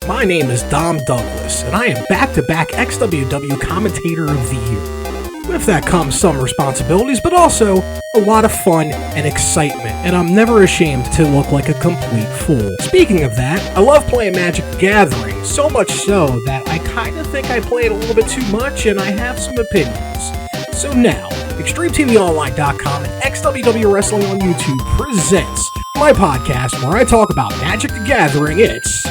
My name is Dom Douglas, and I am back-to-back XWW Commentator of the Year. With that comes some responsibilities, but also a lot of fun and excitement, and I'm never ashamed to look like a complete fool. Speaking of that, I love playing Magic the Gathering, so much so that I kind of think I play it a little bit too much, and I have some opinions. So now, XtremeTVOnline.com and XWW Wrestling on YouTube presents my podcast where I talk about Magic the Gathering. It's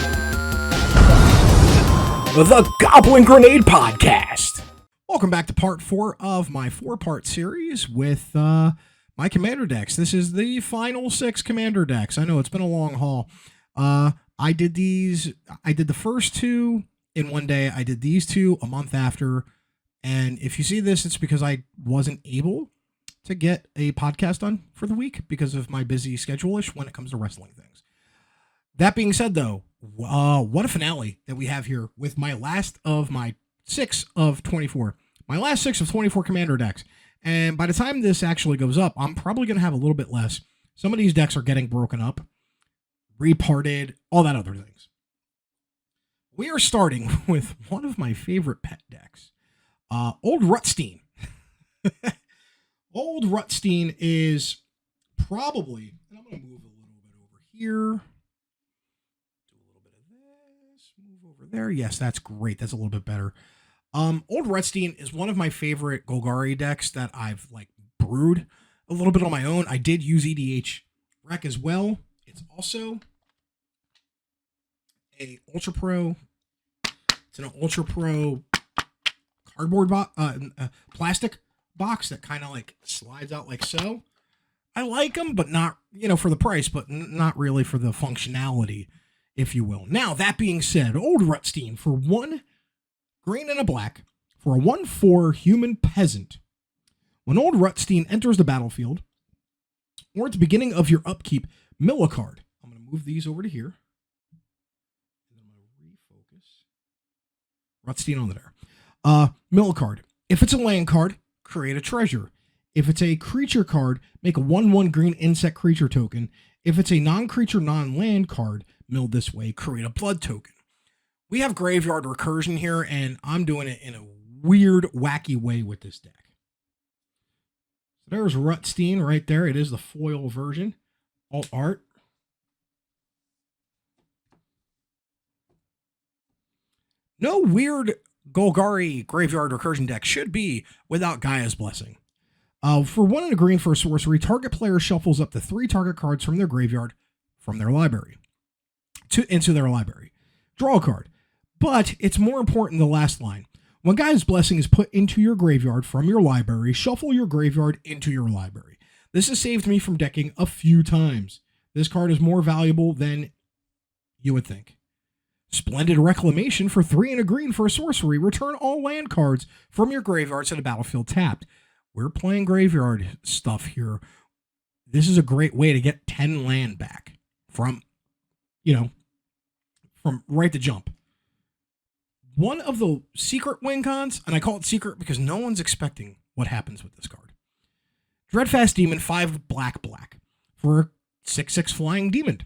the Goblin Grenade Podcast. Welcome back to part 4 of my 4-part series with my commander decks. This is the final 6 commander decks. I know it's been a long haul. I did the first 2 in one day. I did these 2 a month after. And if you see this, it's because I wasn't able to get a podcast done for the week because of my busy schedule-ish when it comes to wrestling things. That being said, though, what a finale that we have here with my last of my 6 of 24. My last 6 of 24 commander decks. And by the time this actually goes up, I'm probably going to have a little bit less. Some of these decks are getting broken up, reparted, all that other things. We are starting with one of my favorite pet decks. Old Rutstein. Old Rutstein is probably, and I'm going to move a little bit over here. Do a little bit of this. Move over there. Yes, that's great. That's a little bit better. Old Rutstein is one of my favorite Golgari decks that I've brewed a little bit on my own. I did use EDH Rec as well. It's also a Ultra Pro. It's an Ultra Pro cardboard plastic box that kind of slides out like so. I like them, but not, for the price, but not really for the functionality, if you will. Now, that being said, Old Rutstein for 1 green and a black for a 1/4 human peasant. When Old Rutstein enters the battlefield, or at the beginning of your upkeep, mill a card. I'm going to move these over to here. And I'm going to refocus. Rutstein on there. Mill a card. If it's a land card, create a treasure. If it's a creature card, make a 1/1 green insect creature token. If it's a non-creature, non-land card, milled this way, create a blood token. We have graveyard recursion here, and I'm doing it in a weird, wacky way with this deck. So there's Rutstein right there. It is the foil version. Alt art. No weird Golgari graveyard recursion deck should be without Gaia's Blessing. For 1 and a green for a sorcery, target player shuffles up to 3 target cards from their graveyard from their library into their library. Draw a card. But it's more important the last line. When Gaia's Blessing is put into your graveyard from your library, shuffle your graveyard into your library. This has saved me from decking a few times. This card is more valuable than you would think. Splendid Reclamation for 3 and a green for a sorcery. Return all land cards from your graveyard to the battlefield tapped. We're playing graveyard stuff here. This is a great way to get 10 land back from right to jump. One of the secret win cons, and I call it secret because no one's expecting what happens with this card. Dreadfast Demon, 5 black for a 6/6 flying demon.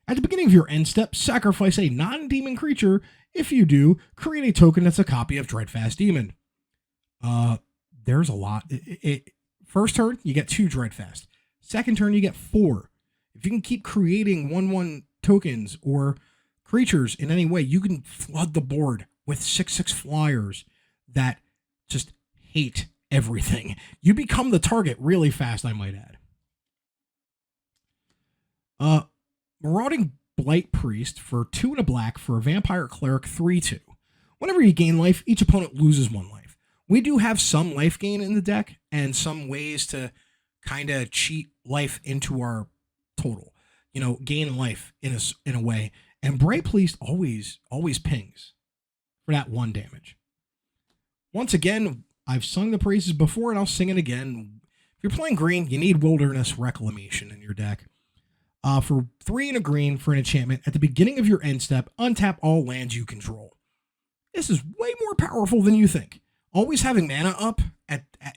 At the beginning of your end step, sacrifice a non-demon creature. If you do, create a token that's a copy of Dreadfast Demon. There's a lot. First turn, you get 2 Dreadfast. Second turn, you get 4. If you can keep creating 1/1 tokens or creatures in any way, you can flood the board with 6/6 flyers that just hate everything. You become the target really fast, I might add. Marauding Blight Priest for 2 and a black for a Vampire Cleric 3/2. Whenever you gain life, each opponent loses 1 life. We do have some life gain in the deck and some ways to kind of cheat life into our total. Gain life in a way. And Bright Priest always pings for that 1 damage. Once again, I've sung the praises before and I'll sing it again. If you're playing green, you need Wilderness Reclamation in your deck. For 3 and a green for an enchantment, at the beginning of your end step, untap all lands you control. This is way more powerful than you think. Always having mana up,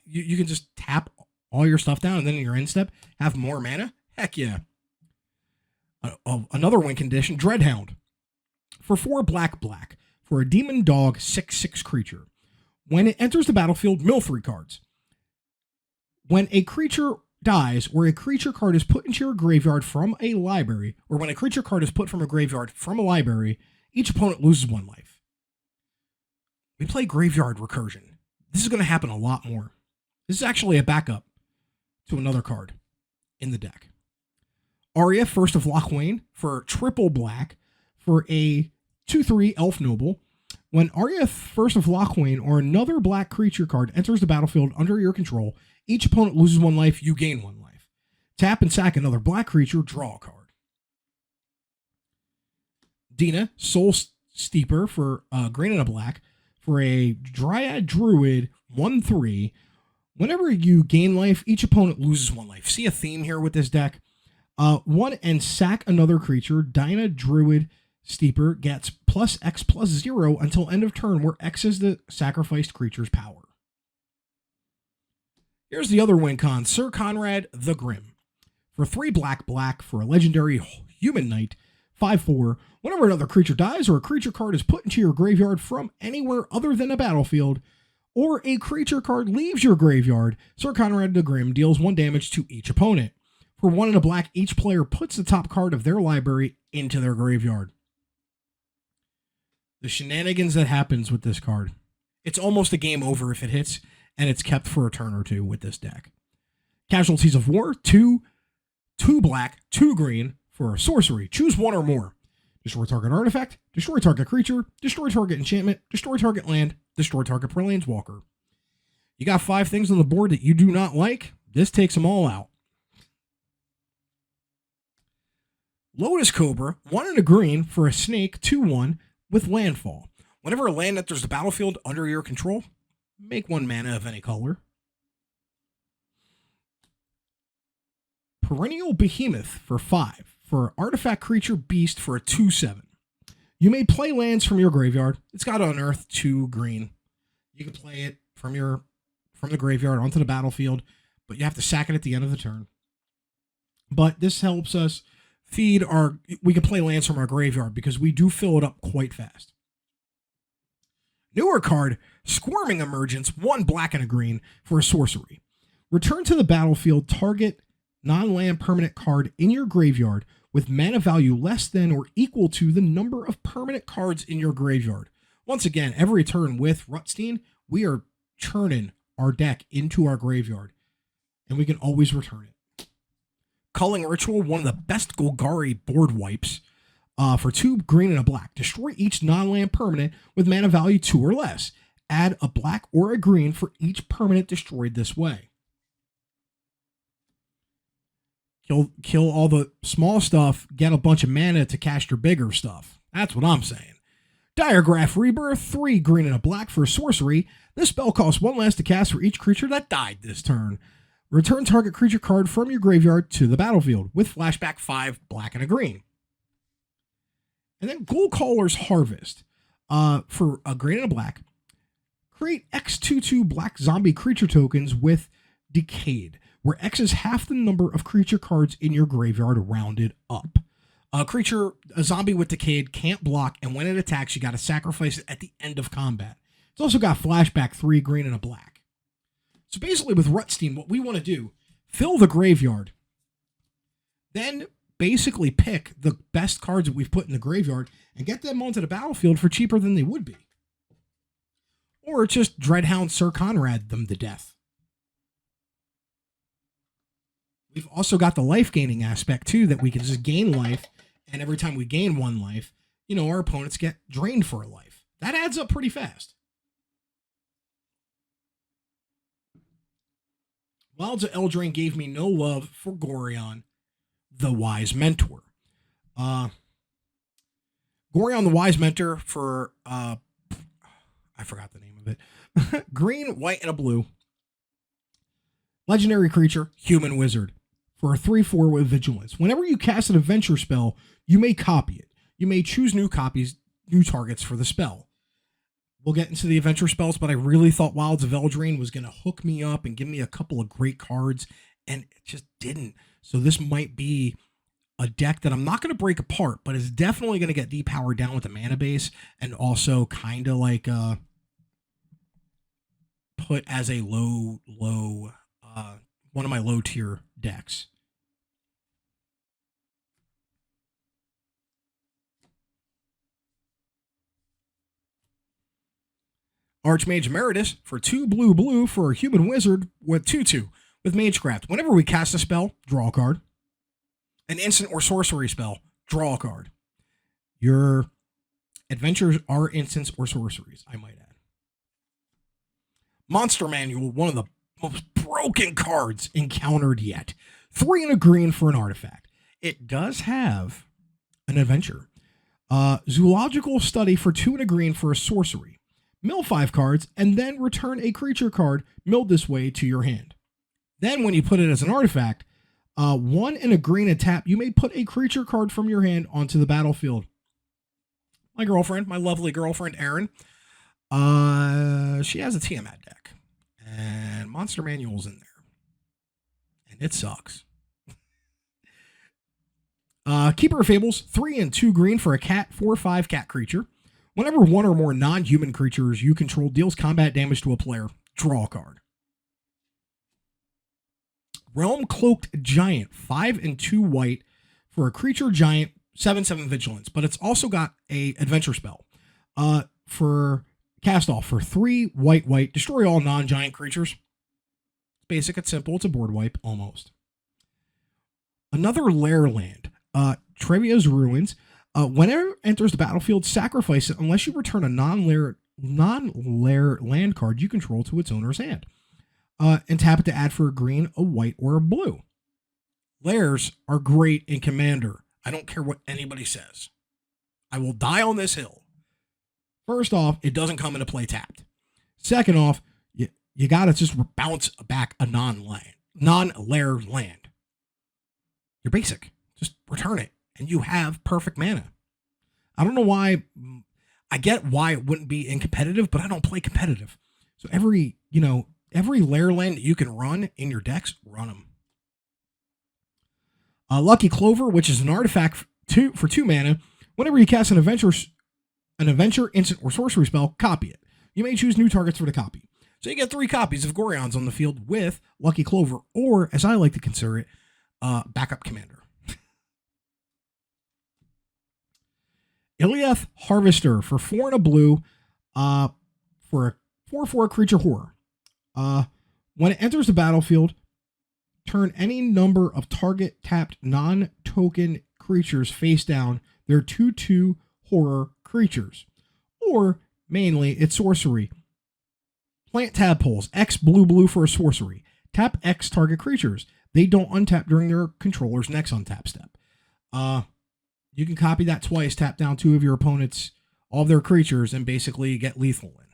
you can just tap all your stuff down and then in your end step, have more mana. Heck yeah. Another win condition, Dreadhound. for 4 black black for a demon dog 6/6 creature. When it enters the battlefield, mill 3 cards. When a creature dies or a creature card is put into your graveyard from a library, or when a creature card is put from a graveyard from a library, each opponent loses 1 life. We play graveyard recursion. This is going to happen a lot more. This is actually a backup to another card in the deck. Arya, First of Locthwain, for triple black for a 2/3 Elf Noble. When Arya, First of Locthwain, or another black creature card enters the battlefield under your control, each opponent loses 1 life, you gain 1 life. Tap and sack another black creature, draw a card. Dina, Soul Steeper for green and a black for a Dryad Druid 1/3. Whenever you gain life, each opponent loses 1 life. See a theme here with this deck? 1 and sack another creature. Dina Druid Steeper gets +X+0 until end of turn, where X is the sacrificed creature's power. Here's the other win con, Sir Conrad the Grim. For 3 black black for a legendary human knight, 5/4. Whenever another creature dies or a creature card is put into your graveyard from anywhere other than a battlefield, or a creature card leaves your graveyard, Sir Conrad the Grim deals 1 damage to each opponent. For 1 and a black, each player puts the top card of their library into their graveyard. The shenanigans that happens with this card. It's almost a game over if it hits, and it's kept for a turn or 2 with this deck. Casualties of War, 2 black, 2 green for a sorcery. Choose 1 or more. Destroy target artifact, destroy target creature, destroy target enchantment, destroy target land, destroy target planeswalker. You got 5 things on the board that you do not like. This takes them all out. Lotus Cobra, 1 and a green for a snake, 2/1 with landfall. Whenever a land enters the battlefield under your control, make 1 mana of any color. Perennial Behemoth for 5 for artifact creature beast for a 2/7. You may play lands from your graveyard. It's got Unearth, 2 green. You can play it from the graveyard onto the battlefield, but you have to sack it at the end of the turn. But this helps us we can play lands from our graveyard because we do fill it up quite fast. Newer card, Squirming Emergence, 1 black and a green for a sorcery. Return to the battlefield target non-land permanent card in your graveyard with mana value less than or equal to the number of permanent cards in your graveyard. Once again, every turn with Rutstein, we are churning our deck into our graveyard, and we can always return it. Culling Ritual, one of the best Golgari board wipes for 2 green and a black. Destroy each non-land permanent with mana value 2 or less. Add a black or a green for each permanent destroyed this way. Kill all the small stuff, get a bunch of mana to cast your bigger stuff. That's what I'm saying. Diregraph Rebirth, 3 green and a black for a sorcery. This spell costs 1 less to cast for each creature that died this turn. Return target creature card from your graveyard to the battlefield with flashback 5 black and a green. And then Ghoulcaller's Harvest for a green and a black. Create X/2/2 black zombie creature tokens with Decayed, where X is half the number of creature cards in your graveyard rounded up. A zombie with Decayed can't block, and when it attacks, you got to sacrifice it at the end of combat. It's also got flashback 3 green and a black. So basically with Rutstein, what we want to do, fill the graveyard, then basically pick the best cards that we've put in the graveyard and get them onto the battlefield for cheaper than they would be. Or just Dreadhound Sir Conrad them to death. We've also got the life gaining aspect too, that we can just gain life, and every time we gain 1 life, our opponents get drained for a life. That adds up pretty fast. Wilds of Eldraine gave me no love for Gorion, the Wise Mentor. Gorion, the Wise Mentor for, I forgot the name of it. Green, white, and a blue. Legendary creature, Human Wizard. For a 3/4 with Vigilance. Whenever you cast an adventure spell, you may copy it. You may choose new targets for the spell. We'll get into the adventure spells, but I really thought Wilds of Eldraine was going to hook me up and give me a couple of great cards, and it just didn't. So this might be a deck that I'm not going to break apart, but is definitely going to get depowered down with the mana base, and also kind of like put as a low one of my low tier decks. Archmage Emeritus for 2 blue for a human wizard with 2/2 with Magecraft. Whenever we cast a spell, draw a card. An instant or sorcery spell, draw a card. Your adventures are instants or sorceries, I might add. Monster Manual, one of the most broken cards encountered yet. 3 and a green for an artifact. It does have an adventure. Zoological Study for 2 and a green for a sorcery. Mill 5 cards, and then return a creature card milled this way to your hand. Then when you put it as an artifact, 1 and a green and tap, you may put a creature card from your hand onto the battlefield. My girlfriend, my lovely girlfriend, Erin, she has a Tiamat deck, and Monster Manual's in there, and it sucks. Keeper of Fables, 3 and 2 green for a cat, 4/5 cat creature. Whenever one or more non-human creatures you control deals combat damage to a player, draw a card. Realm Cloaked Giant, 5 and 2 white for a creature giant, 7/7 vigilance, but it's also got a adventure spell. For cast off for 3 white, destroy all non-giant creatures. It's basic, it's simple, it's a board wipe almost. Another lair land, Trevia's Ruins. Whenever it enters the battlefield, sacrifice it unless you return a non-lair land card you control to its owner's hand. And tap it to add for a green, a white, or a blue. Lairs are great in Commander. I don't care what anybody says. I will die on this hill. First off, it doesn't come into play tapped. Second off, you gotta just bounce back a non-lair land. You're basic. Just return it. And you have perfect mana. I don't know why. I get why it wouldn't be in competitive, but I don't play competitive. So every lair land that you can run in your decks, run them. Lucky Clover, which is an artifact for 2 mana. Whenever you cast an adventure, instant, or sorcery spell, copy it. You may choose new targets for the copy. So you get 3 copies of Gorions on the field with Lucky Clover, or as I like to consider it, backup commander. Iliath Harvester for 4 and a blue for a 4/4 creature horror. When it enters the battlefield, turn any number of target tapped non-token creatures face down. They're 2/2 horror creatures. Or, mainly, it's sorcery. Plant tadpoles, X blue for a sorcery. Tap X target creatures. They don't untap during their controller's next untap step. You can copy that twice, tap down 2 of your opponents, all of their creatures, and basically get lethal in.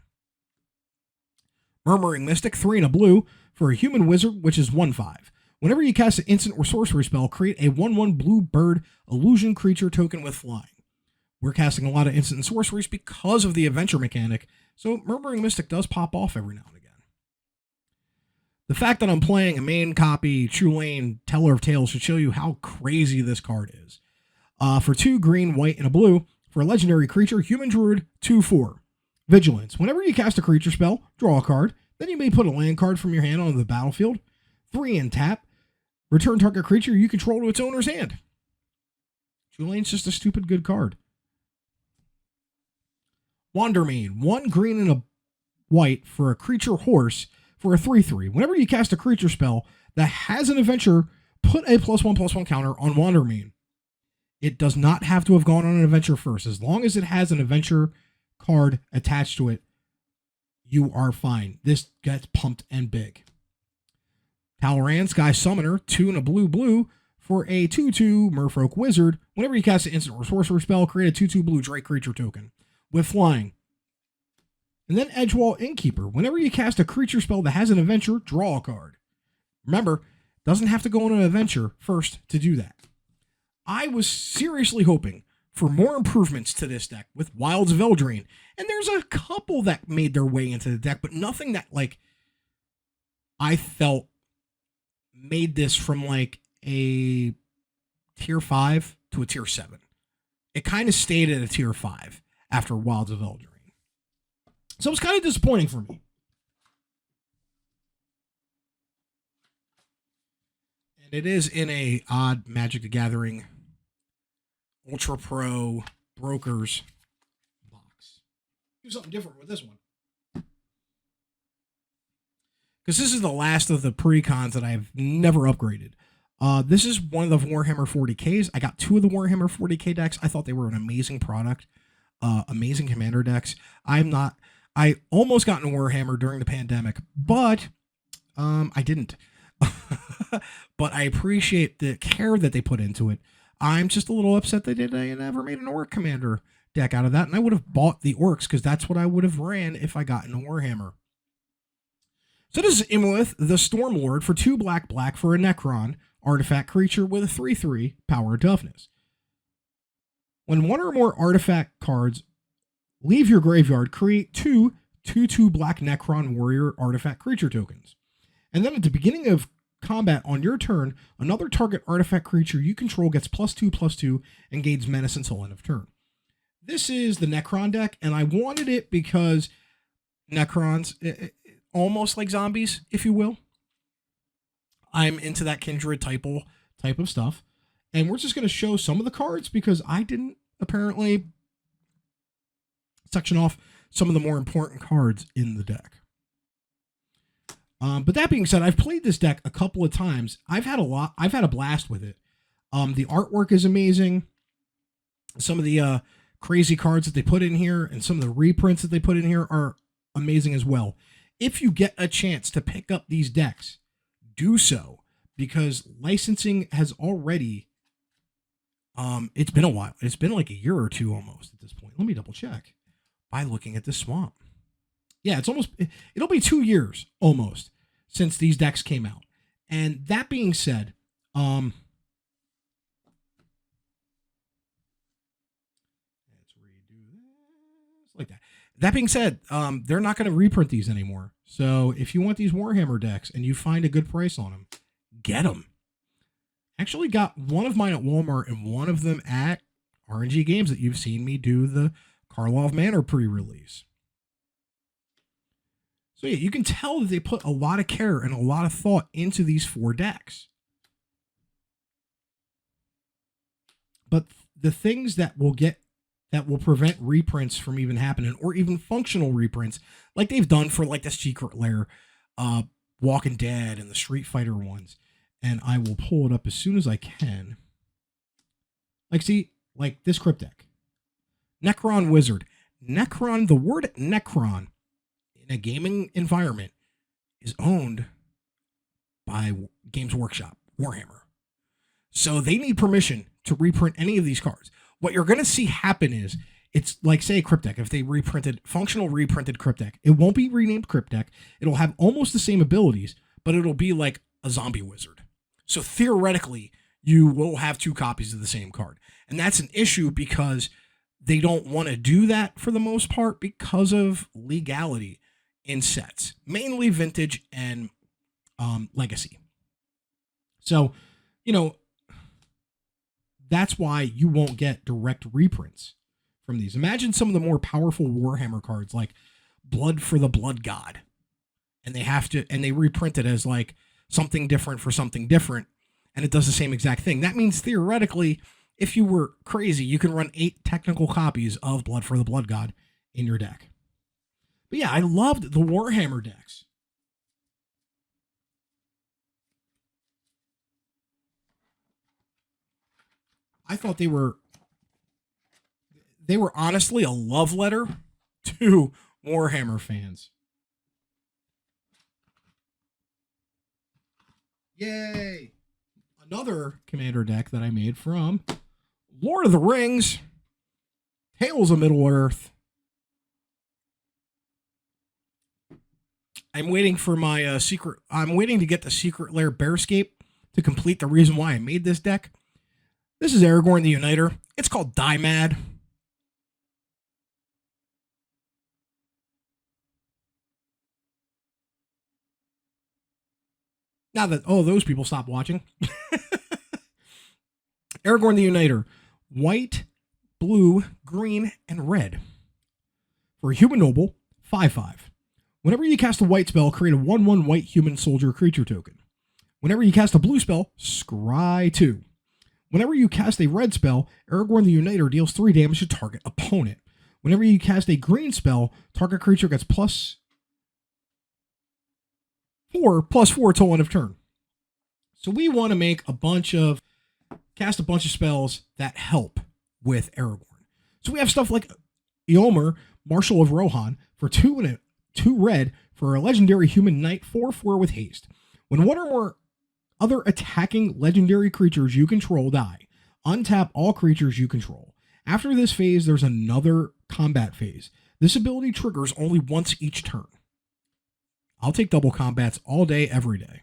Murmuring Mystic, 3 and a blue for a human wizard, which is 1/5. Whenever you cast an instant or sorcery spell, create a 1/1 blue bird illusion creature token with flying. We're casting a lot of instant and sorceries because of the adventure mechanic, so Murmuring Mystic does pop off every now and again. The fact that I'm playing a main copy True Lane Teller of Tales should show you how crazy this card is. For 2 green, white, and a blue, for a legendary creature, human druid, 2/4. Vigilance. Whenever you cast a creature spell, draw a card. Then you may put a land card from your hand onto the battlefield. 3 and tap. Return target creature you control to its owner's hand. True Lane's just a stupid good card. Wandermane. 1 green and a white for a creature horse for a 3/3. Whenever you cast a creature spell that has an adventure, put a +1/+1 counter on Wandermane. It does not have to have gone on an adventure first. As long as it has an adventure card attached to it, you are fine. This gets pumped and big. Talaran, Sky Summoner, 2 and a blue for a 2/2 Merfolk Wizard. Whenever you cast an instant or sorcery spell, create a 2/2 blue Drake creature token with flying. And then Edgewall Innkeeper. Whenever you cast a creature spell that has an adventure, draw a card. Remember, doesn't have to go on an adventure first to do that. I was seriously hoping for more improvements to this deck with Wilds of Eldraine. And there's a couple that made their way into the deck, but nothing that, I felt made this from, a tier 5 to a tier 7. It kind of stayed at a tier 5 after Wilds of Eldraine. So it was kind of disappointing for me. And it is in a odd Magic the Gathering Ultra Pro Brokers box. Do something different with this one. Because this is the last of the pre-cons that I've never upgraded. This is one of the Warhammer 40Ks. I got 2 of the Warhammer 40K decks. I thought they were an amazing product. Amazing commander decks. I almost got into Warhammer during the pandemic, but I didn't. But I appreciate the care that they put into it. I'm just a little upset they never made an Orc commander deck out of that, and I would have bought the Orcs because that's what I would have ran if I got into Warhammer. So this is Imlith, the Stormlord, for 2 black for a Necron artifact creature with a 3/3 power and toughness. When one or more artifact cards leave your graveyard, create 2 2/2 black Necron warrior artifact creature tokens. And then at the beginning of combat on your turn, another target artifact creature you control gets +2/+2 and gains menace until end of turn. This is the Necron deck, and I wanted it because Necrons, almost like zombies, if you will. I'm into that kindred type of stuff. And we're just going to show some of the cards because I didn't apparently section off some of the more important cards in the deck. But that being said, I've played this deck a couple of times. I've had a blast with it. The artwork is amazing. Some of the crazy cards that they put in here and some of the reprints that they put in here are amazing as well. If you get a chance to pick up these decks, do so, because licensing has already, it's been a while. It's been like a year or 2 almost at this point. Let me double check by looking at this swamp. Yeah, it'll be 2 years almost since these decks came out. And that being said, let's redo this like that. That being said, they're not going to reprint these anymore. So if you want these Warhammer decks and you find a good price on them, get them. Actually got one of mine at Walmart and one of them at RNG Games that you've seen me do the Karlov Manor pre-release. So yeah, you can tell that they put a lot of care and a lot of thought into these 4 decks. But the things that will prevent reprints from even happening, or even functional reprints, like they've done for like the Secret Lair, Walking Dead, and the Street Fighter ones. And I will pull it up as soon as I can. Like this crypt deck. Necron Wizard. The word Necron in a gaming environment is owned by Games Workshop, Warhammer. So they need permission to reprint any of these cards. What you're going to see happen is, it's like, say, a Crypt Deck. If they functional reprinted Crypt Deck, it won't be renamed Crypt Deck. It'll have almost the same abilities, but it'll be like a zombie wizard. So theoretically, you will have 2 copies of the same card. And that's an issue because they don't want to do that for the most part because of legality in sets, mainly Vintage and Legacy. So, that's why you won't get direct reprints from these. Imagine some of the more powerful Warhammer cards like Blood for the Blood God. And they reprint it as like something different for something different, and it does the same exact thing. That means theoretically, if you were crazy, you can run 8 technical copies of Blood for the Blood God in your deck. But yeah, I loved the Warhammer decks. I thought they were honestly a love letter to Warhammer fans. Yay! Another commander deck that I made from Lord of the Rings, Tales of Middle-earth. I'm waiting for my I'm waiting to get the Secret Lair Bearscape to complete the reason why I made this deck. This is Aragorn the Uniter. It's called Die Mad. Now that those people stopped watching. Aragorn the Uniter. White, blue, green, and red. For a human noble, 5/5. Whenever you cast a white spell, create a 1/1 white human soldier creature token. Whenever you cast a blue spell, scry 2. Whenever you cast a red spell, Aragorn the Uniter deals 3 damage to target opponent. Whenever you cast a green spell, target creature gets +4/+4 till end of turn. So we want to cast a bunch of spells that help with Aragorn. So we have stuff like Eomer, Marshal of Rohan, for 2 and 2 red for a legendary human knight, 4/4 with haste. When one or more other attacking legendary creatures you control die, untap all creatures you control. After this phase, there's another combat phase. This ability triggers only once each turn. I'll take double combats all day, every day.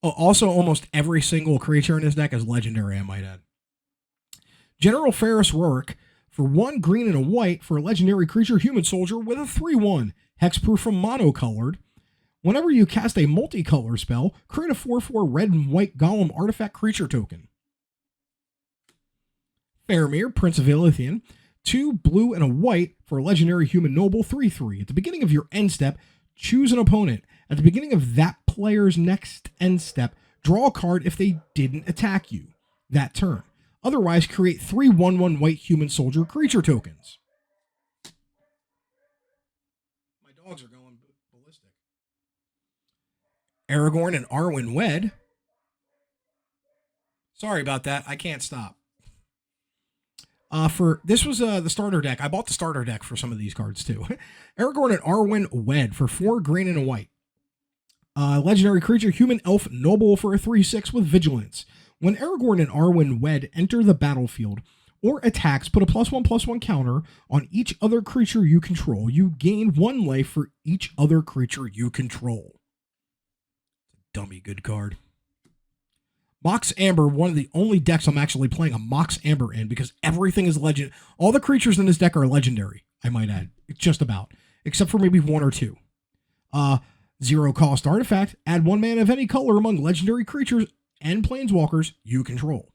Oh, also, almost every single creature in this deck is legendary, I might add. General Ferris Rourke, for 1 green and a white for a legendary creature human soldier with a 3/1, hexproof from monocolored. Whenever you cast a multicolor spell, create a 4/4 red and white golem artifact creature token. Faramir, Prince of Ilithian, 2 blue and a white for a legendary human noble, 3/3. At the beginning of your end step, choose an opponent. At the beginning of that player's next end step, draw a card if they didn't attack you that turn. Otherwise, create 3 1/1 white human soldier creature tokens. My dogs are going ballistic. Aragorn and Arwen wed. Sorry about that. I can't stop. This was the starter deck. I bought the starter deck for some of these cards too. Aragorn and Arwen wed for 4 green and a white. Legendary creature, human elf noble for a 3/6 with vigilance. When Aragorn and Arwen wed enter the battlefield or attacks, put a +1/+1 counter on each other creature you control. You gain 1 life for each other creature you control. Dummy good card. Mox Amber, one of the only decks I'm actually playing a Mox Amber in because everything is legend. All the creatures in this deck are legendary, I might add. Just about. Except for maybe 1 or 2. 0 cost artifact. Add 1 mana of any color among legendary creatures and planeswalkers you control.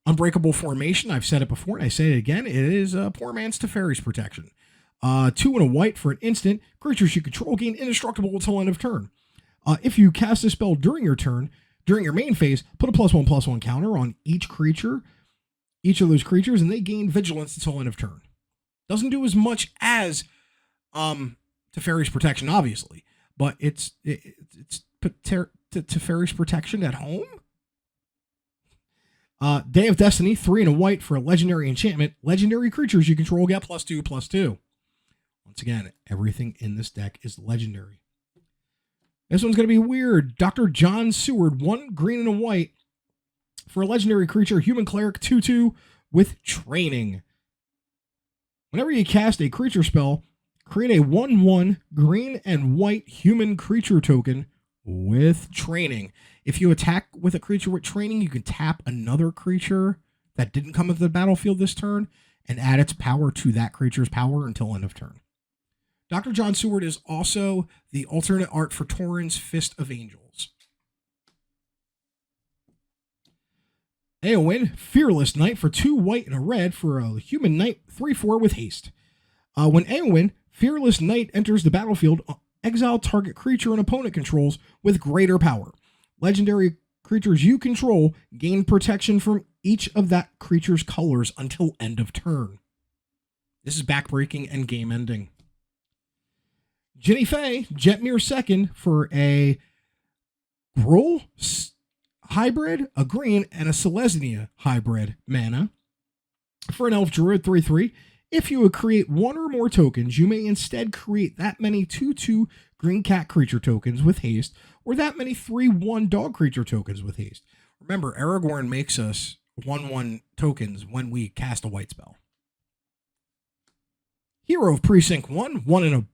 Unbreakable Formation. I've said it before and I say it again. It is poor man's Teferi's Protection. 2 and a white for an instant. Creatures you control gain indestructible until end of turn. If you cast a spell during your turn, during your main phase, put a +1/+1 counter on each of those creatures, and they gain vigilance until end of turn. Doesn't do as much as Teferi's Protection, obviously, but it's Teferi's Protection at home. Day of Destiny, 3 and a white for a legendary enchantment. Legendary creatures you control get +2/+2. Once again, everything in this deck is legendary. This one's going to be weird. Dr. John Seward, 1 green and a white for a legendary creature, human cleric, 2/2 with training. Whenever you cast a creature spell, create a 1/1 green and white human creature token with training. If you attack with a creature with training, you can tap another creature that didn't come into the battlefield this turn and add its power to that creature's power until end of turn. Dr. John Seward is also the alternate art for Tauren's Fist of Angels. Éowyn, Fearless Knight for 2 white and a red for a human knight, 3/4 with haste. When Éowyn, Fearless Knight enters the battlefield, exile target creature an opponent controls with greater power. Legendary creatures you control gain protection from each of that creature's colors until end of turn. This is backbreaking and game ending. Ginny Fey, Jetmir II for a Gruul hybrid, a green, and a Selesnya hybrid mana. For an Elf Druid, 3/3. If you would create 1 or more tokens, you may instead create that many 2/2 green cat creature tokens with haste, or that many 3/1 dog creature tokens with haste. Remember, Aragorn makes us 1/1 tokens when we cast a white spell. Hero of Precinct 1, 1 and a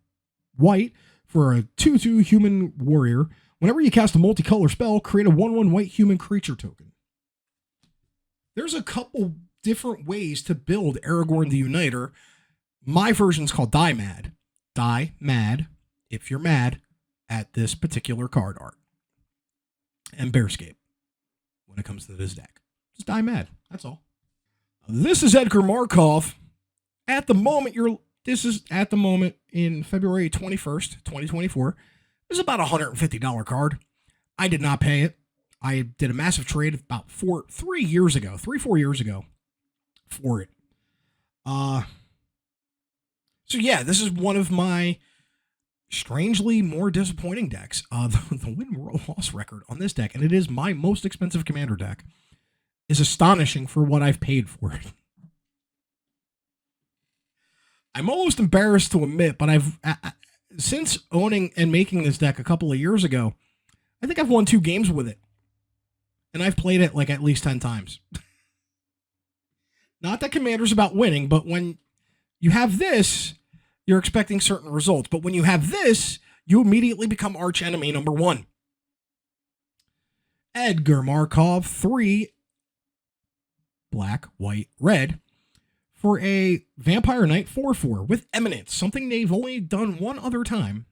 white for a 2/2 human warrior. Whenever you cast a multicolor spell, create a 1/1 white human creature token. There's a couple different ways to build Aragorn the Uniter. My version's called Die Mad. Die Mad if you're mad at this particular card art. And Bearscape. when it comes to this deck. Just die mad. That's all. This is Edgar Markov. At the moment, this is at the moment in February 21st, 2024. This is about a $150 card. I did not pay it. I did a massive trade about 4 years ago for it. So yeah, this is one of my strangely more disappointing decks. The win-loss record on this deck, and it is my most expensive commander deck, is astonishing for what I've paid for it. I'm almost embarrassed to admit, but since owning and making this deck a couple of years ago, I think I've won 2 games with it. And I've played it like at least 10 times. Not that Commander's about winning, but when you have this, you're expecting certain results. But when you have this, you immediately become arch enemy number 1. Edgar Markov, 3 black, white, red for a Vampire Knight 4/4 with Eminence, something they've only done one other time.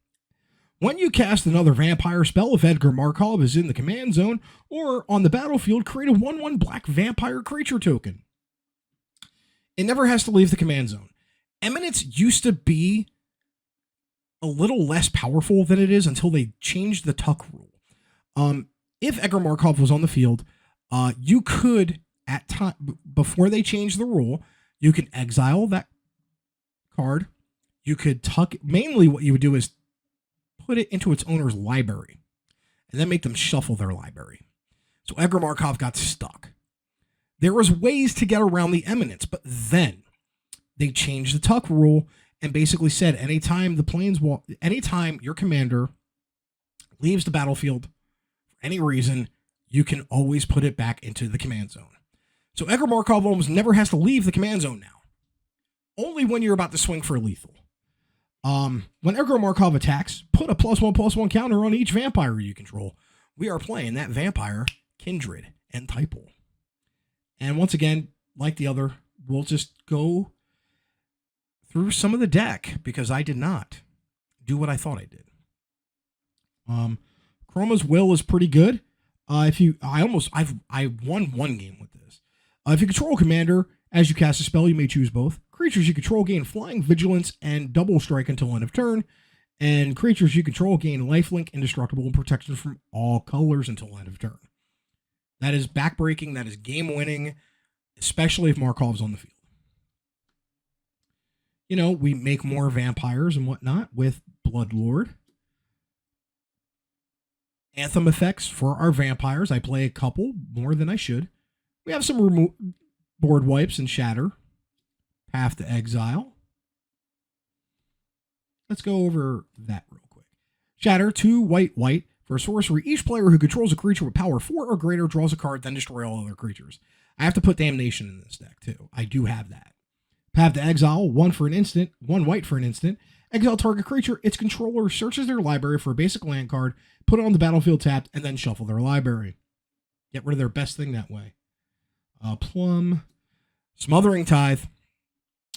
When you cast another vampire spell, if Edgar Markov is in the command zone or on the battlefield, create a 1/1 black vampire creature token. It never has to leave the command zone. Eminence used to be a little less powerful than it is until they changed the tuck rule. If Edgar Markov was on the field, you could, at time before they changed the rule, you can exile that card. You could tuck. Mainly, what you would do is put it into its owner's library, and then make them shuffle their library. So Edgar Markov got stuck. There was ways to get around the Eminence, but then they changed the tuck rule and basically said anytime anytime your commander leaves the battlefield for any reason, you can always put it back into the command zone. So Edgar Markov almost never has to leave the command zone now. Only when you're about to swing for lethal. When Edgar Markov attacks, put a +1/+1 counter on each vampire you control. We are playing that vampire, Kindred, and Typal. And once again, like the other, we'll just go through some of the deck because I did not do what I thought I did. Chroma's Will is pretty good. I won 1 game with this. If you control a commander, as you cast a spell, you may choose both. Creatures you control gain flying, vigilance, and double strike until end of turn. And creatures you control gain lifelink, indestructible, and protection from all colors until end of turn. That is backbreaking. That is game winning, especially if Markov's on the field. You know, we make more vampires and whatnot with Bloodlord. Anthem effects for our vampires. I play a couple more than I should. We have some board wipes and Shatter. Path to Exile. Let's go over that real quick. Shatter, 2 white for a sorcery. Each player who controls a creature with power 4 or greater draws a card, then destroy all other creatures. I have to put Damnation in this deck too. I do have that. Path to Exile, 1 for an instant, 1 white for an instant. Exile target creature. Its controller searches their library for a basic land card, put it on the battlefield tapped, and then shuffle their library. Get rid of their best thing that way. Plum. Smothering Tithe.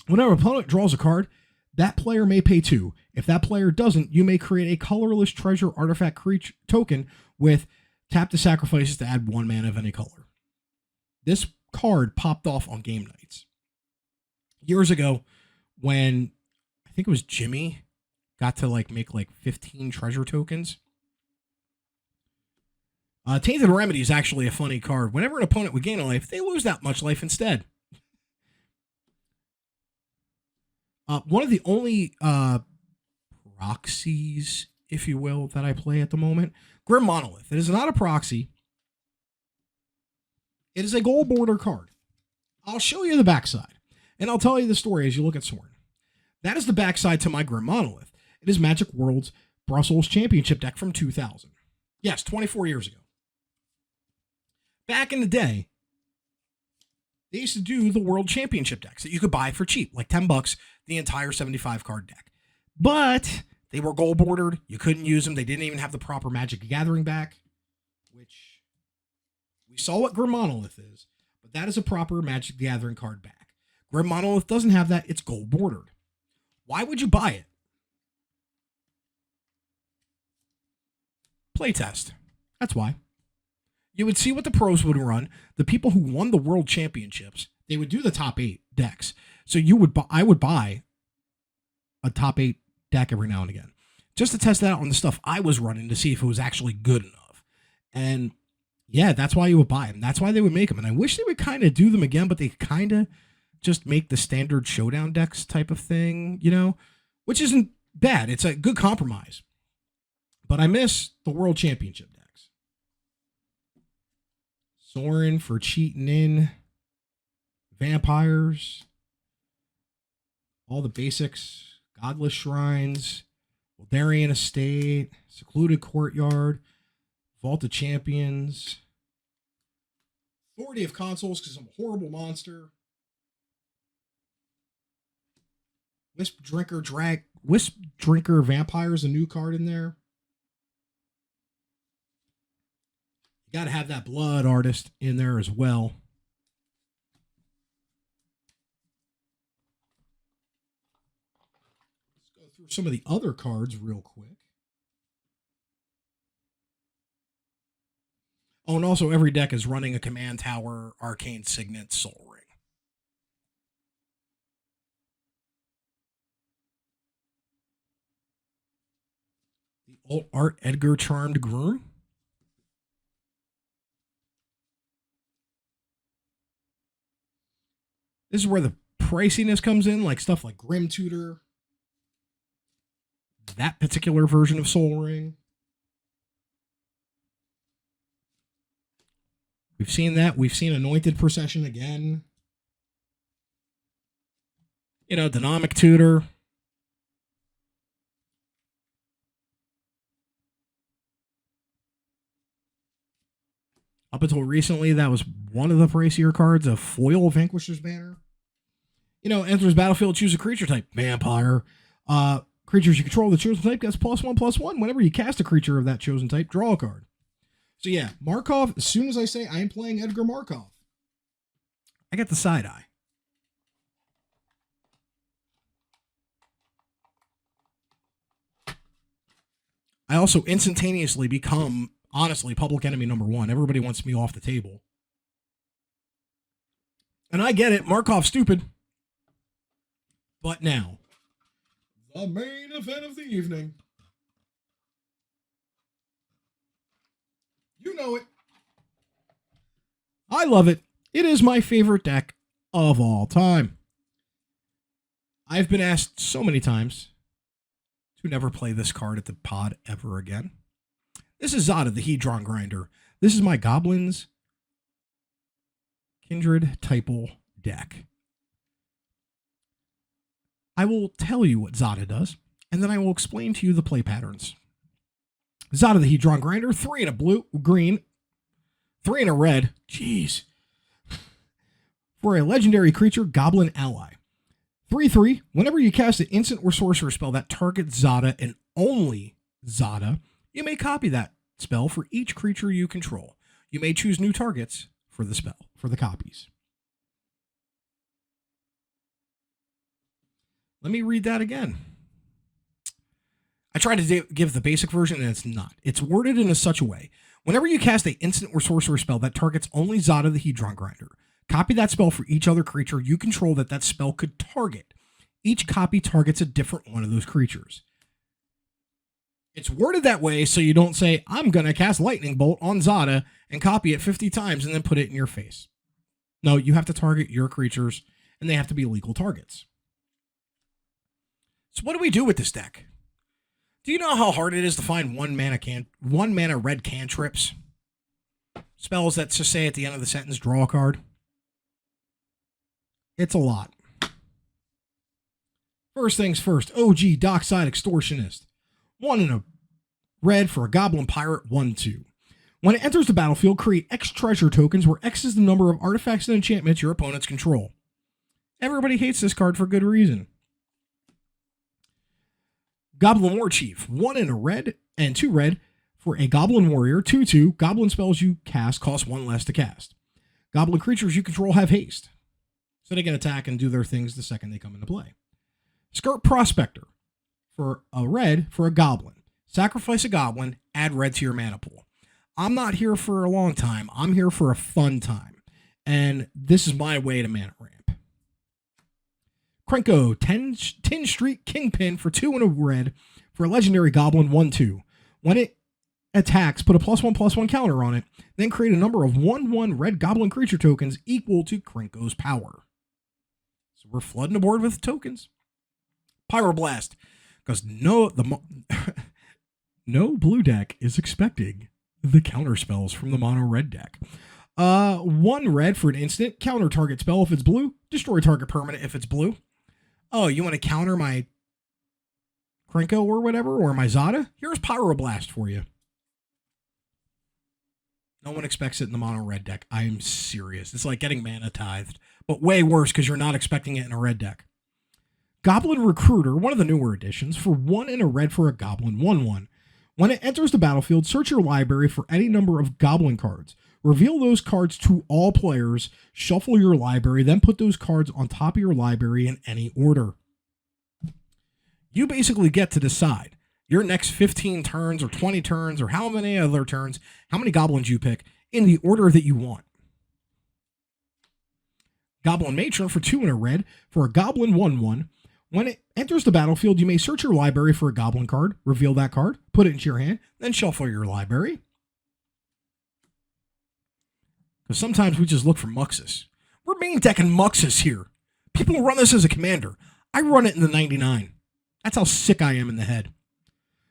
Whenever an opponent draws a card, that player may pay 2. If that player doesn't, you may create a colorless treasure artifact creature token with tap to sacrifices to add 1 mana of any color. This card popped off on game nights. Years ago, when I think it was Jimmy got to make 15 treasure tokens. Tainted Remedy is actually a funny card. Whenever an opponent would gain a life, they lose that much life instead. One of the only proxies, if you will, that I play at the moment, Grim Monolith. It is not a proxy. It is a gold border card. I'll show you the backside, and I'll tell you the story as you look at Sorin. That is the backside to my Grim Monolith. It is Magic World's Brussels Championship deck from 2000. Yes, 24 years ago. Back in the day, they used to do the World Championship decks that you could buy for cheap, like $10, the entire 75 card deck. But they were gold bordered. You couldn't use them. They didn't even have the proper Magic Gathering back, which we saw what Grim Monolith is, but that is a proper Magic Gathering card back. Grim Monolith doesn't have that. It's gold bordered. Why would you buy it? Playtest. That's why. You would see what the pros would run. The people who won the world championships, they would do the top 8 decks. So I would buy a top 8 deck every now and again, just to test that out on the stuff I was running to see if it was actually good enough. And yeah, that's why you would buy them. That's why they would make them. And I wish they would kind of do them again, but they kind of just make the standard showdown decks type of thing, you know, which isn't bad. It's a good compromise. But I miss the world championship decks. Sorin for cheating in. Vampires. All the basics. Godless Shrines. Wildarian Estate. Secluded Courtyard. Vault of Champions. Authority of Consoles because I'm a horrible monster. Wisp Drinker Vampire's a new card in there. You got to have that Blood Artist in there as well. Let's go through some of the other cards real quick. Oh, and also every deck is running a Command Tower, Arcane Signet, Soul Ring. The Alt Art Edgar Charmed Groom. This is where the priciness comes in, like stuff like Grim Tutor. That particular version of Soul Ring. We've seen that. We've seen Anointed Procession again. You know, Dynamic Tutor. Up until recently, that was one of the pricier cards, a foil Vanquisher's Banner. You know, enters battlefield, choose a creature type. Vampire. Creatures you control the chosen type gets +1/+1. Whenever you cast a creature of that chosen type, draw a card. So yeah, Markov, as soon as I say I am playing Edgar Markov, I get the side eye. I also instantaneously become, honestly, public enemy number 1. Everybody wants me off the table. And I get it, Markov's stupid. But now, the main event of the evening. You know it. I love it. It is my favorite deck of all time. I've been asked so many times to never play this card at the pod ever again. This is Zada, the Hedron Grinder. This is my Goblins Kindred Typal deck. I will tell you what Zada does, and then I will explain to you the play patterns. Zada, the Hedron Grinder, 3 in a blue, green, 3 in a red. Jeez. For a legendary creature, Goblin Ally. 3/3. Whenever you cast an instant or sorcerer spell that targets Zada and only Zada, you may copy that spell for each creature you control. You may choose new targets for the spell, for the copies. Let me read that again. I tried to give the basic version, and it's not. It's worded in such a way. Whenever you cast an instant or sorcerer spell that targets only Zada, the Hedron Grinder, copy that spell for each other creature you control that spell could target. Each copy targets a different one of those creatures. It's worded that way so you don't say, I'm going to cast Lightning Bolt on Zada and copy it 50 times and then put it in your face. No, you have to target your creatures, and they have to be legal targets. So what do we do with this deck? Do you know how hard it is to find one mana red cantrips? Spells that just say at the end of the sentence, draw a card. It's a lot. First things first, OG Dockside Extortionist. 1 in a red for a Goblin Pirate, 1/2. When it enters the battlefield, create X treasure tokens where X is the number of artifacts and enchantments your opponents control. Everybody hates this card for good reason. Goblin War Chief, 1 in a red and 2 red for a Goblin Warrior, 2/2. Goblin spells you cast cost 1 less to cast. Goblin creatures you control have haste, so they can attack and do their things the second they come into play. Skirt Prospector, for a red for a Goblin. Sacrifice a Goblin, add red to your mana pool. I'm not here for a long time. I'm here for a fun time. And this is my way to mana ramp. Krenko, 10 Street Kingpin for 2 and a red for a legendary goblin 1/2. When it attacks, put a +1/+1 counter on it, then create a number of 1/1 red goblin creature tokens equal to Krenko's power. So we're flooding the board with tokens. Pyroblast, because no blue deck is expecting the counter spells from the mono red deck. 1 red for an instant, counter target spell if it's blue, destroy target permanent if it's blue. Oh, you want to counter my Krenko or whatever, or my Zada? Here's Pyroblast for you. No one expects it in the mono red deck. I am serious. It's like getting mana tithed, but way worse because you're not expecting it in a red deck. Goblin Recruiter, one of the newer additions, for 1 and a red for a goblin 1/1. When it enters the battlefield, search your library for any number of goblin cards. Reveal those cards to all players, shuffle your library, then put those cards on top of your library in any order. You basically get to decide your next 15 turns or 20 turns or how many other turns, how many goblins you pick in the order that you want. Goblin Matron for 2 and a red for a goblin 1/1. When it enters the battlefield, you may search your library for a goblin card, reveal that card, put it into your hand, then shuffle your library. Because sometimes we just look for Muxus. We're main decking Muxus here. People run this as a commander. I run it in the 99. That's how sick I am in the head.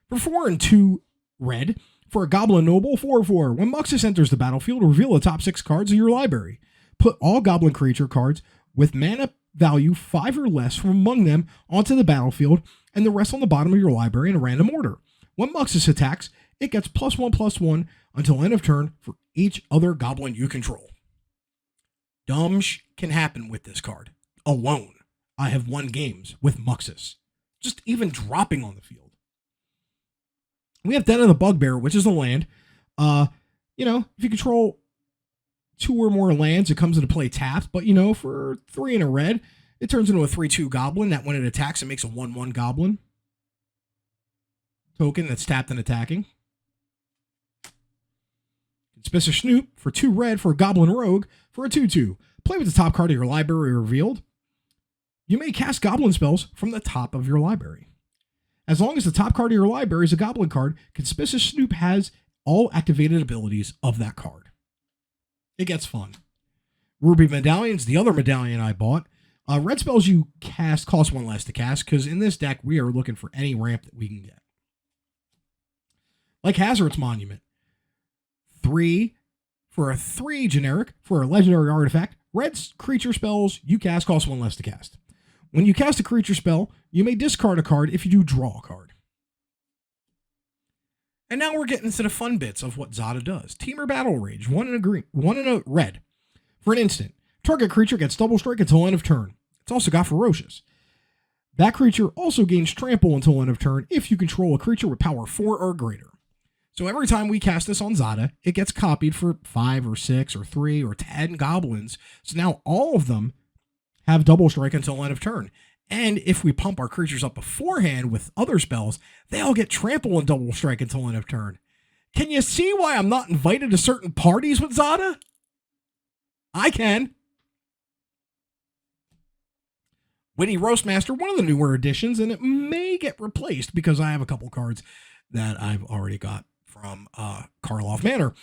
For 4 and 2 red, for a Goblin Noble 4/4. When Muxus enters the battlefield, reveal the top 6 cards of your library. Put all Goblin creature cards with mana value 5 or less from among them onto the battlefield and the rest on the bottom of your library in a random order. When Muxus attacks, it gets +1/+1 until end of turn for each other goblin you control. Dumb can happen with this card. Alone, I have won games with Muxus. Just even dropping on the field. We have Den of the Bugbear, which is a land. If you control 2 or more lands, it comes into play tapped. But, for 3 and a red, it turns into a 3/2 goblin that when it attacks, it makes a 1/1 goblin token that's tapped and attacking. Conspicuous Snoop for 2 red for a goblin rogue for a 2/2. Play with the top card of your library revealed. You may cast goblin spells from the top of your library. As long as the top card of your library is a goblin card, Conspicuous Snoop has all activated abilities of that card. It gets fun. Ruby Medallion's the other medallion I bought. Red spells you cast cost 1 less to cast, because in this deck, we are looking for any ramp that we can get. Like Hazard's Monument. 3 for a 3 generic for a legendary artifact. Red creature spells you cast cost 1 less to cast. When you cast a creature spell, you may discard a card if you do draw a card. And now we're getting into the fun bits of what Zada does. Teamer Battle Rage, 1 and a red. For an instant, target creature gets double strike until end of turn. It's also got Ferocious. That creature also gains trample until end of turn if you control a creature with power 4 or greater. So every time we cast this on Zada, it gets copied for 5 or 6 or 3 or 10 goblins. So now all of them have double strike until end of turn. And if we pump our creatures up beforehand with other spells, they all get trample and double strike until end of turn. Can you see why I'm not invited to certain parties with Zada? I can. Witty Roastmaster, one of the newer additions, and it may get replaced because I have a couple cards that I've already got from Karlov Manor.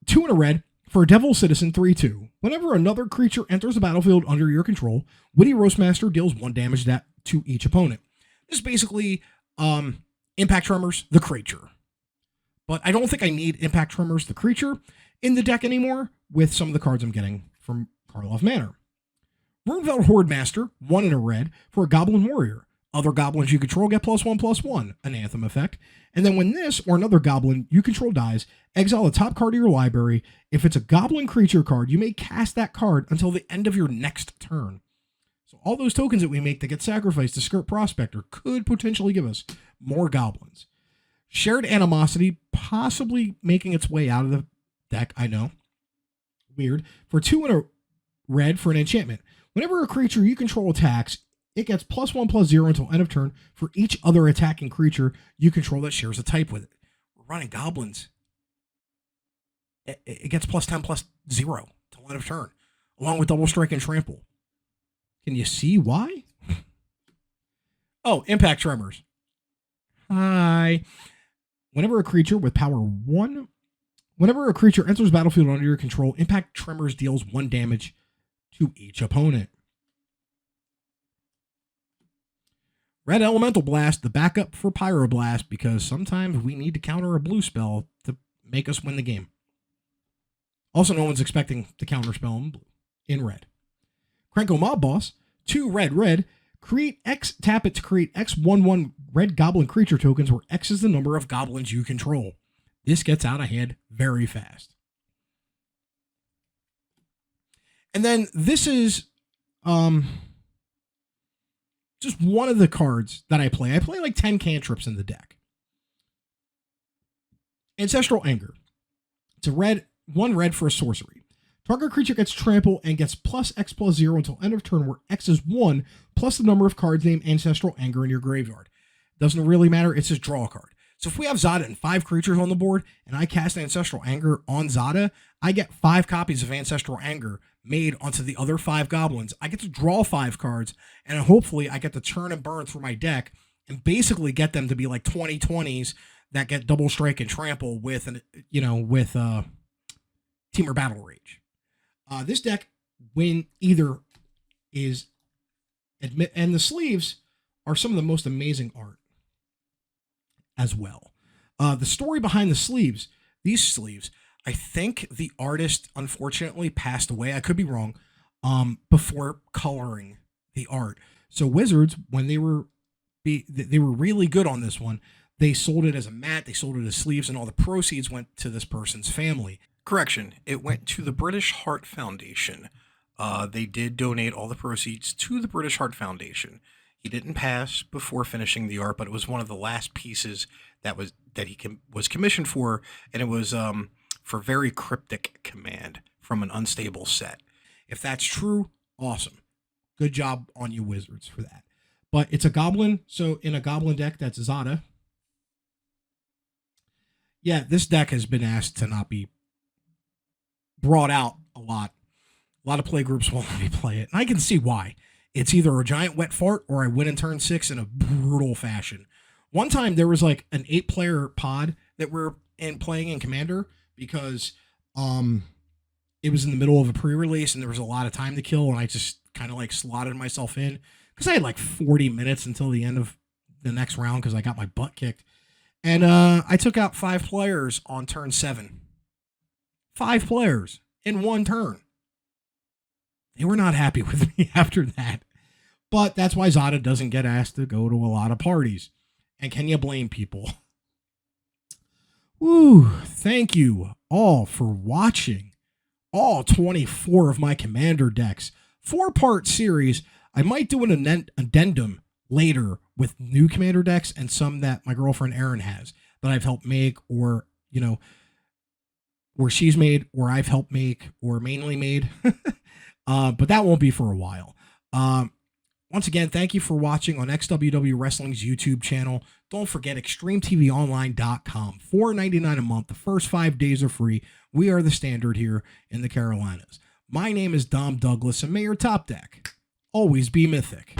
2 and a red for a Devil Citizen 3/2. Whenever another creature enters the battlefield under your control, Witty Roastmaster deals 1 damage to each opponent. This is basically Impact Tremors, the creature. But I don't think I need Impact Tremors, the creature, in the deck anymore with some of the cards I'm getting from Karlov Manor. Runeveld Hordemaster, 1 and a red for a Goblin Warrior. Other goblins you control get +1/+1, an Anthem effect. And then when this or another goblin you control dies, exile the top card of your library. If it's a goblin creature card, you may cast that card until the end of your next turn. So all those tokens that we make that get sacrificed to Skirt Prospector could potentially give us more goblins. Shared Animosity, possibly making its way out of the deck, I know. Weird. For 2 and a red for an enchantment. Whenever a creature you control attacks, it gets +1/+0 until end of turn for each other attacking creature you control that shares a type with it. We're running goblins. it gets +10/+0 till end of turn, along with double strike and trample. Can you see why? Oh, impact tremors. Hi. Whenever a creature with power 1, whenever a creature enters battlefield under your control, impact tremors deals 1 damage to each opponent. Red Elemental Blast, the backup for Pyroblast, because sometimes we need to counter a blue spell to make us win the game. Also, no one's expecting the counter spell in red. Krenko Mob Boss, 2 red. Create X, tap it to create X 1/1 red goblin creature tokens, where X is the number of goblins you control. This gets out of hand very fast. And then this is just one of the cards that I play. I play like 10 cantrips in the deck. Ancestral Anger. It's a red, 1 red for a sorcery. Target creature gets trample and gets +X/+0 until end of turn, where X is 1 plus the number of cards named Ancestral Anger in your graveyard. Doesn't really matter. It's just draw a card. So if we have Zada and 5 creatures on the board and I cast Ancestral Anger on Zada, I get 5 copies of Ancestral Anger made onto the other 5 goblins. I get to draw 5 cards, and hopefully I get to turn and burn through my deck and basically get them to be like 20/20s that get double strike and trample with Temur Battle Rage. This deck, when either is and the sleeves are some of the most amazing art as well. The story behind the sleeves, these sleeves, I think the artist unfortunately passed away. I could be wrong. Before coloring the art. So Wizards, when they were really good on this one, they sold it as a mat, they sold it as sleeves, and all the proceeds went to this person's family. Correction, it went to the British Heart Foundation. They did donate all the proceeds to the British Heart Foundation. He didn't pass before finishing the art, but it was one of the last pieces that he was commissioned for, and it was for Very Cryptic Command from an unstable set. If that's true, awesome. Good job on you, Wizards, for that. But it's a goblin, so in a goblin deck, that's Zada. Yeah, this deck has been asked to not be brought out a lot. A lot of play groups won't let me play it, and I can see why. It's either a giant wet fart or I win in turn 6 in a brutal fashion. One time there was like an 8-player pod that we're playing in Commander because it was in the middle of a pre-release and there was a lot of time to kill, and I just kind of like slotted myself in because I had like 40 minutes until the end of the next round because I got my butt kicked. And I took out 5 players on turn 7. 5 players in one turn. They were not happy with me after that. But that's why Zada doesn't get asked to go to a lot of parties. And can you blame people? Woo, thank you all for watching all 24 of my Commander decks. 4-part series. I might do an addendum later with new Commander decks and some that my girlfriend Erin has that I've helped make, or, or she's made, or I've helped make, or mainly made. But that won't be for a while. Once again, thank you for watching on XWW Wrestling's YouTube channel. Don't forget ExtremeTVOnline.com. $4.99 a month. The first 5 days are free. We are the standard here in the Carolinas. My name is Dom Douglas, and may your top deck always be mythic.